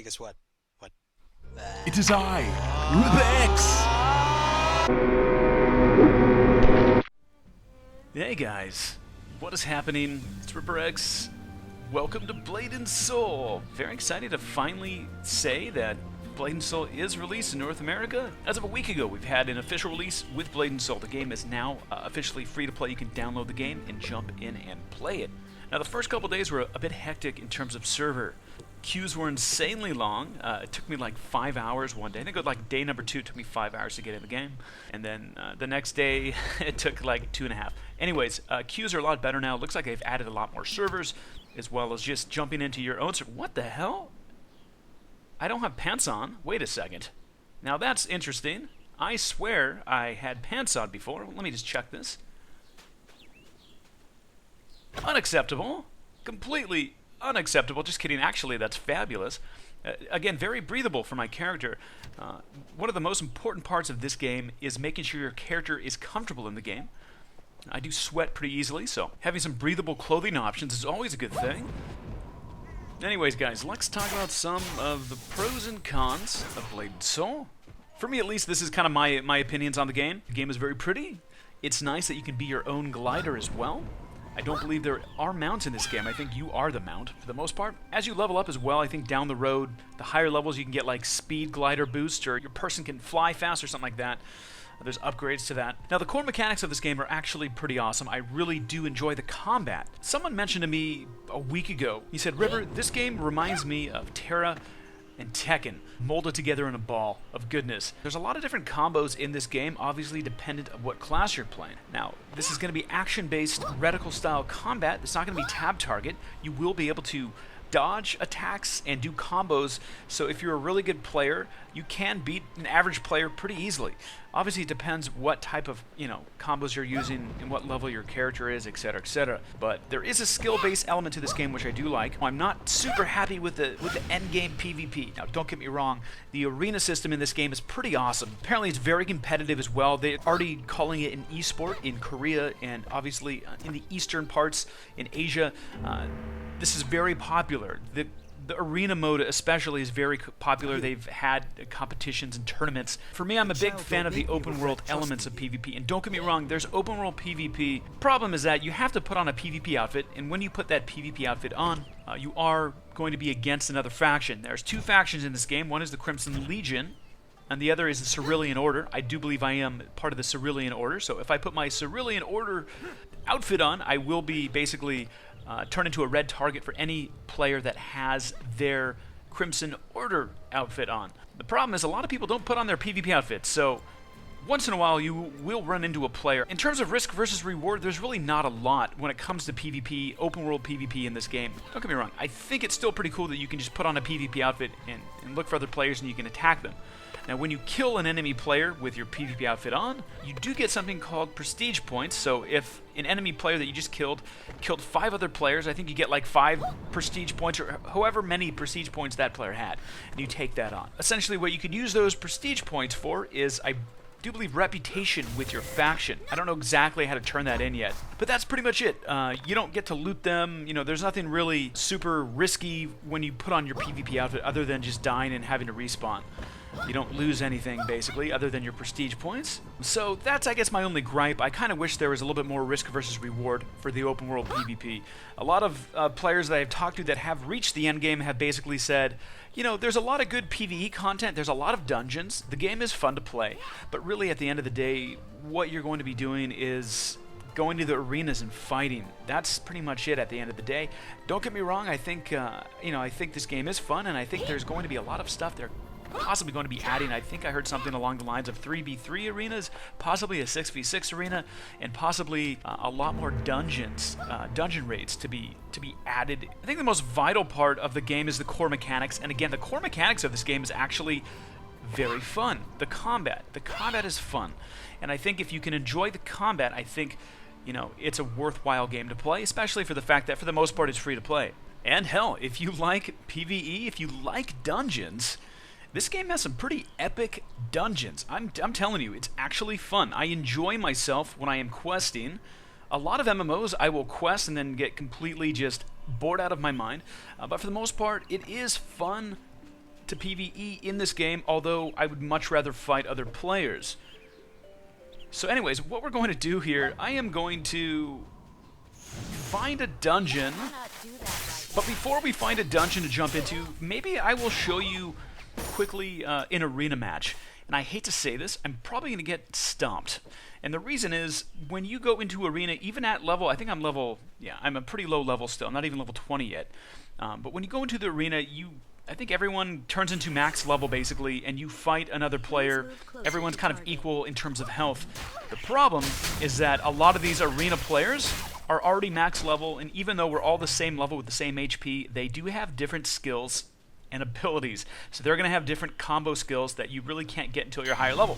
guess what? What? It is I, RipperX! Hey guys, what is happening? It's RipperX. Welcome to Blade and Soul. Very excited to finally say that Blade and Soul is released in North America. As of a week ago, we've had an official release with Blade and Soul. The game is now officially free to play. You can download the game and jump in and play it. Now, the first couple days were a bit hectic in terms of server. Queues were insanely long. It took me like 5 hours one day. I think it was like day number 2, it took me 5 hours to get in the game. And then the next day, it took like 2.5. Anyways, queues are a lot better now. It looks like they've added a lot more servers, as well as just jumping into your own server. What the hell? I don't have pants on. Wait a second. Now that's interesting. I swear I had pants on before. Let me just check this. Unacceptable. Completely unacceptable. Just kidding. Actually, that's fabulous. Again, very breathable for my character. One of the most important parts of this game is making sure your character is comfortable in the game. I do sweat pretty easily, so having some breathable clothing options is always a good thing. Anyways, guys, let's talk about some of the pros and cons of Blade and Soul. For me, at least, this is kind of my opinions on the game. The game is very pretty. It's nice that you can be your own glider as well. I don't believe there are mounts in this game. I think you are the mount for the most part. As you level up as well, I think down the road, the higher levels you can get like speed glider boost, or your person can fly fast or something like that. There's upgrades to that. Now, the core mechanics of this game are actually pretty awesome. I really do enjoy the combat. Someone mentioned to me a week ago, he said, "Ripper, this game reminds me of Terra and Tekken, molded together in a ball of goodness." There's a lot of different combos in this game, obviously dependent on what class you're playing. Now, this is going to be action-based, reticle-style combat. It's not going to be tab target. You will be able to dodge attacks and do combos, so if you're a really good player, you can beat an average player pretty easily. Obviously, it depends what type of, combos you're using and what level your character is, etc., etc. But there is a skill-based element to this game, which I do like. I'm not super happy with the end-game PvP. Now, don't get me wrong, the arena system in this game is pretty awesome. Apparently, it's very competitive as well. They're already calling it an esport in Korea and obviously in the eastern parts in Asia. This is very popular. The arena mode especially is very popular. They've had competitions and tournaments. For me, I'm a big fan of the open world elements of PvP. And don't get me wrong, there's open world PvP. Problem is that you have to put on a PvP outfit, and when you put that PvP outfit on, you are going to be against another faction. There's 2 factions in this game. One is the Crimson Legion, and the other is the Cerulean Order. I do believe I am part of the Cerulean Order, so if I put my Cerulean Order outfit on, I will be basically turn into a red target for any player that has their Crimson Order outfit on. The problem is a lot of people don't put on their PvP outfits, so once in a while you will run into a player. In terms of risk versus reward, there's really not a lot when it comes to PvP, open world PvP in this game. Don't get me wrong, I think it's still pretty cool that you can just put on a PvP outfit and look for other players and you can attack them. Now, when you kill an enemy player with your PvP outfit on, you do get something called prestige points. So if an enemy player that you just killed 5 other players, I think you get like 5 prestige points, or however many prestige points that player had, and you take that on. Essentially, what you could use those prestige points for is, I do believe, reputation with your faction. I don't know exactly how to turn that in yet, but that's pretty much it. You don't get to loot them. There's nothing really super risky when you put on your PvP outfit other than just dying and having to respawn. You don't lose anything, basically, other than your prestige points. So that's, I guess, my only gripe. I kind of wish there was a little bit more risk versus reward for the open world PvP. A lot of players that I've talked to that have reached the end game have basically said, there's a lot of good PvE content, there's a lot of dungeons, the game is fun to play, but really at the end of the day, what you're going to be doing is going to the arenas and fighting. That's pretty much it at the end of the day. Don't get me wrong, I think, I think this game is fun, and I think there's going to be a lot of stuff there possibly going to be adding. I think I heard something along the lines of 3v3 arenas, possibly a 6v6 arena, and possibly a lot more dungeons, dungeon raids to be added. I think the most vital part of the game is the core mechanics, and again, the core mechanics of this game is actually very fun. The combat is fun, and I think if you can enjoy the combat, I think it's a worthwhile game to play, especially for the fact that for the most part it's free to play. And hell, if you like PvE, if you like dungeons, this game has some pretty epic dungeons. I'm telling you, it's actually fun. I enjoy myself when I am questing. A lot of MMOs, I will quest and then get completely just bored out of my mind. But for the most part, it is fun to PvE in this game, although I would much rather fight other players. So anyways, what we're going to do here, I am going to find a dungeon, but before we find a dungeon to jump into, maybe I will show you quickly an arena match. And I hate to say this, I'm probably going to get stomped. And the reason is, when you go into arena, even at level, I think I'm level, yeah, I'm a pretty low level still, I'm not even level 20 yet. But when you go into the arena, I think everyone turns into max level basically, and you fight another player. Everyone's kind of equal in terms of health. The problem is that a lot of these arena players are already max level, and even though we're all the same level with the same HP, they do have different skills and abilities. So they're going to have different combo skills that you really can't get until you're higher level.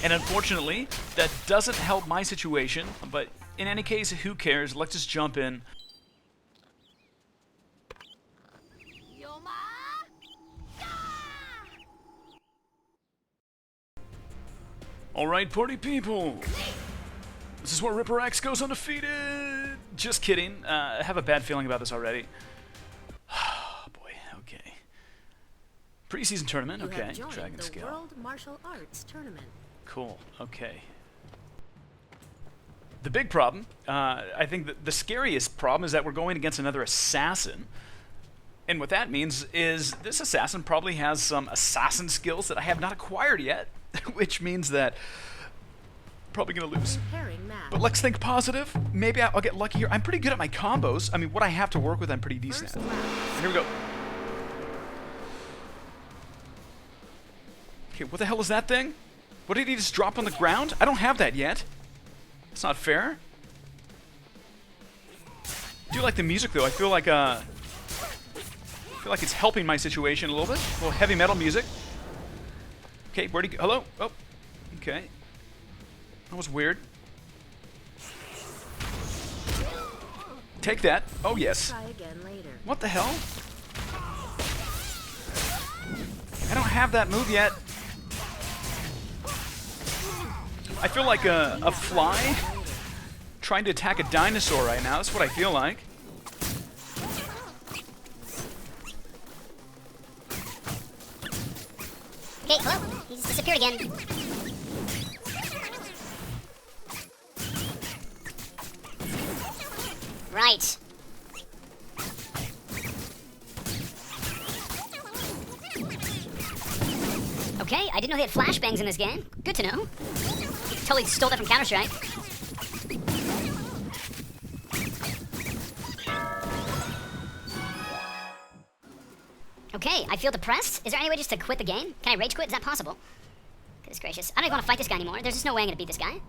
And unfortunately, that doesn't help my situation, but in any case, who cares? Let's just jump in. Alright, party people! This is where RipperX goes undefeated! Just kidding. I have a bad feeling about this already. Oh boy, okay. Preseason tournament, okay. Dragon Scale. World Martial Arts Tournament. Cool, okay. The big problem, I think the scariest problem is that we're going against another assassin. And what that means is this assassin probably has some assassin skills that I have not acquired yet, which means that I'm probably going to lose. But let's think positive. Maybe I'll get lucky here. I'm pretty good at my combos. I mean, what I have to work with, I'm pretty decent at. Here we go. Okay, what the hell is that thing? What did he just drop on the ground? I don't have that yet. It's not fair. I do like the music though. I feel like it's helping my situation a little bit. A little heavy metal music. Okay, where'd he go? Hello? Oh, okay. That was weird. Take that. Oh yes. Try again later. What the hell? I don't have that move yet. I feel like a fly trying to attack a dinosaur right now. That's what I feel like. Okay, hello. He's disappeared again. Right. Okay, I didn't know they had flashbangs in this game. Good to know. Totally stole that from Counter-Strike. Okay, I feel depressed. Is there any way just to quit the game? Can I rage quit? Is that possible? Goodness gracious. I don't even want to fight this guy anymore. There's just no way I'm going to beat this guy.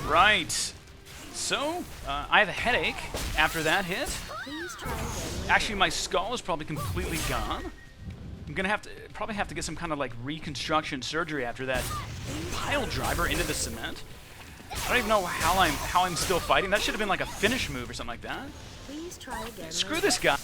Right. So, I have a headache after that hit. Actually, my skull is probably completely gone. I'm gonna probably have to get some kind of like reconstruction surgery after that pile driver into the cement. I don't even know how I'm still fighting. That should have been like a finish move or something like that. Please try again. Screw this guy.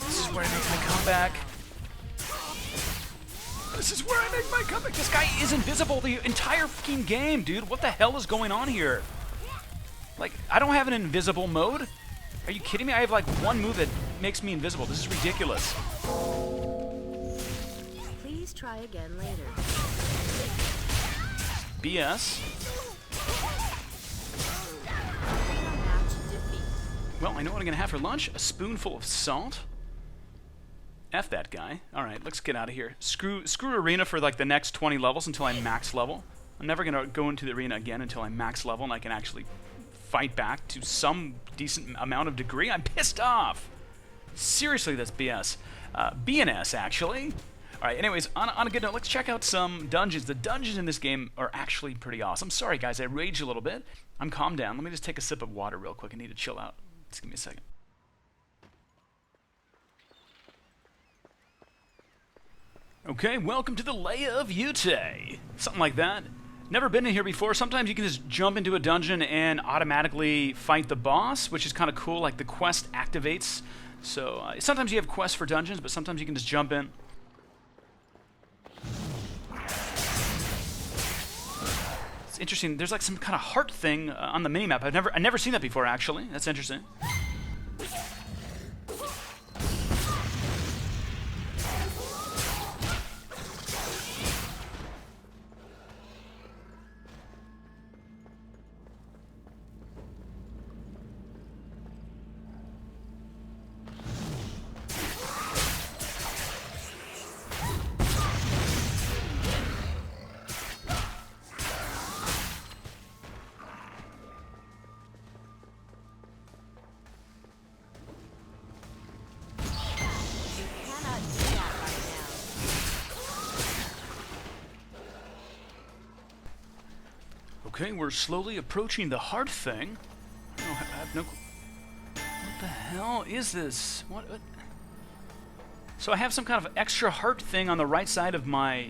This is where I make my comeback. This is where I make my comeback. This guy is invisible the entire fucking game, dude. What the hell is going on here? Like, I don't have an invisible mode. Are you kidding me? I have like one move that makes me invisible. This is ridiculous. Please try again later. BS. Well, I know what I'm gonna have for lunch. A spoonful of salt. F that guy. Alright, let's get out of here. Screw arena for like the next 20 levels until I'm max level. I'm never going to go into the arena again until I'm max level and I can actually fight back to some decent amount of degree. I'm pissed off! Seriously, that's BS. BNS, actually. Alright, anyways, on a good note, let's check out some dungeons. The dungeons in this game are actually pretty awesome. Sorry guys, I raged a little bit. I'm calmed down. Let me just take a sip of water real quick. I need to chill out. Just give me a second. Okay, welcome to the Layer of Yute. Something like that. Never been in here before. Sometimes you can just jump into a dungeon and automatically fight the boss, which is kind of cool. Like the quest activates So sometimes you have quests for dungeons, but sometimes you can just jump in. It's interesting. There's like some kind of heart thing on the minimap. I've never seen that before, actually. That's interesting. Cannot do that right now. Okay, we're slowly approaching the heart thing. I have no. What the hell is this? What? So I have some kind of extra heart thing on the right side of my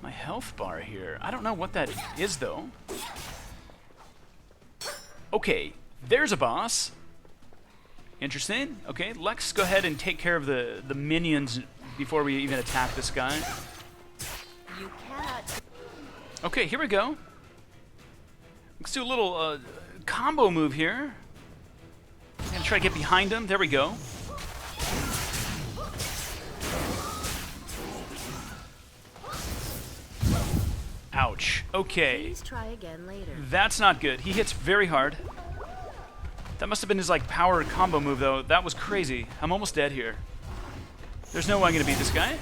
health bar here. I don't know what that is though. Okay, there's a boss. Interesting. Okay, let's go ahead and take care of the minions before we even attack this guy. You cannot. Okay, here we go. Let's do a little combo move here. I'm gonna try to get behind him. There we go. Ouch. Okay. Please try again later. That's not good. He hits very hard. That must have been his like power combo move though. That was crazy. I'm almost dead here. There's no way I'm gonna beat this guy.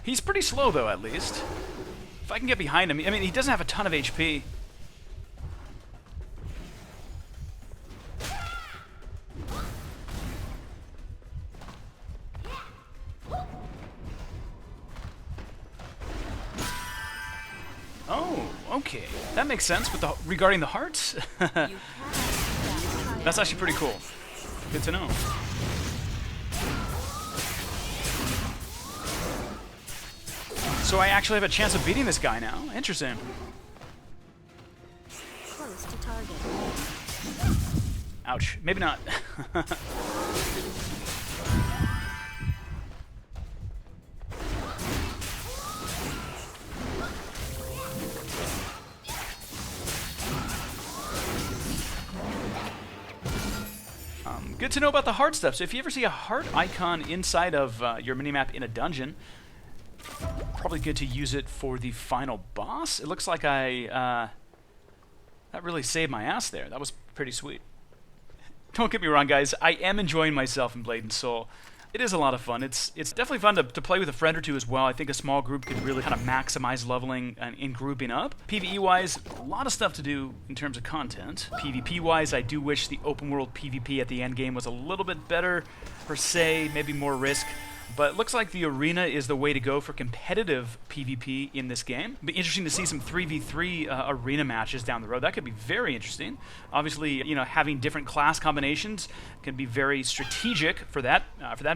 He's pretty slow though, at least. If I can get behind him, I mean, he doesn't have a ton of HP. Oh, okay. That makes sense with regarding the hearts. That's actually pretty cool. Good to know. So I actually have a chance of beating this guy now. Interesting. Close to target. Ouch. Maybe not. Good to know about the heart stuff. So if you ever see a heart icon inside of your minimap in a dungeon, probably good to use it for the final boss. It looks like that really saved my ass there. That was pretty sweet. Don't get me wrong, guys. I am enjoying myself in Blade and Soul. It is a lot of fun. It's definitely fun to play with a friend or two as well. I think a small group could really kind of maximize leveling and in grouping up. PvE-wise, a lot of stuff to do in terms of content. PvP-wise, I do wish the open world PvP at the end game was a little bit better, per se, maybe more risk. But it looks like the arena is the way to go for competitive PvP in this game. It'd be interesting to see some 3v3 arena matches down the road. That could be very interesting. Obviously, you know, having different class combinations can be very strategic for that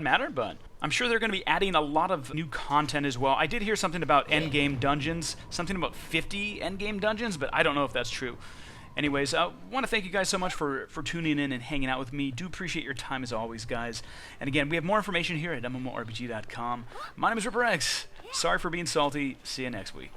matter. But I'm sure they're going to be adding a lot of new content as well. I did hear something about endgame dungeons, something about 50 endgame dungeons, but I don't know if that's true. Anyways, I want to thank you guys so much for tuning in and hanging out with me. Do appreciate your time as always, guys. And again, we have more information here at MMORPGCom. My name is RipperX. Sorry for being salty. See you next week.